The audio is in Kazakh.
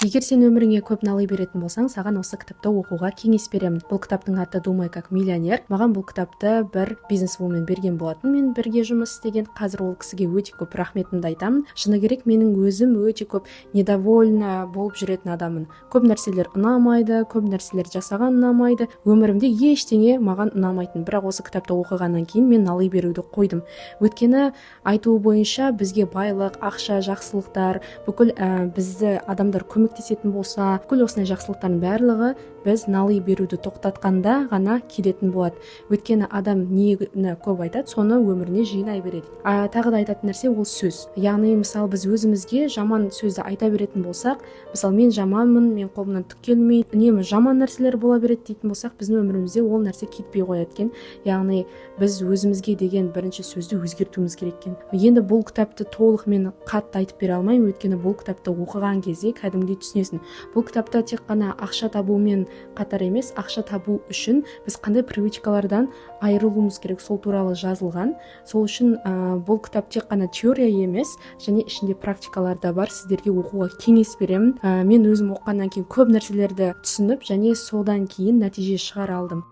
Егер сен өміріңе көп налый беретін болсаң, саған осы кітапты оқуға кеңес беремін. Бұл кітаптың аты «Думай как миллионер». Маған бұл кітапты бір бизнесвумен берген болатын. Мен бірге жұмыс істеген. Қазір ол кісіге өте көп рахметімді айтамын. Шыны керек, менің өзім өте көп недовольна болып жүретін адаммын. Көп нәрселер ұнамайды, көп нәрселер жасаған ұнамайды. Өмірімде ештеңе маған ұнамайтын. Бірақ осы кітапты оқығаннан кейін мен налый беруді қойдым. Өйткені айтуы бойынша бізге байлық, ақша, жақсылықтар, бүкіл бізді адамдар көмектесетін болса, бүкіл осындай жақсылықтардың барлығы біз налый беруді тоқтатқанда ғана келетін болады. Өйткені адам нені көп айтады, соны өміріне жинай береді. Тағы да айтатын нәрсе ол сөз. Яғни мысалы біз өзімізге жаман сөзді айта беретін болсақ, мысалы мен жаманмын, мен қолымнан түк келмейді, үнемі жаман нәрселер бола береді дейтін болсақ, біздің өмірімізде ол нәрсе кетпей қояды екен. Яғни біз өзімізге деген бірінші сөзді өзгертуіміз керек екен. Енді бұл кітапты толық мен қатты айтып бере алмаймын, өйткені бұл кітапты оқыған кезде кәдімгідей түсінесің. Бұл кітапта тек қана ақша табумен қатар емес, ақша табу үшін біз қандай привычкалардан айырылуымыз керек, сол туралы жазылған. Сол үшін бұл кітап тек қана теория емес, және ішінде практикалар да бар. Сіздерге оқуға кеңес беремін. Мен өзім оқығаннан кейін көп нәрселерді түсініп, және содан кейін нәтиже шығара алдым.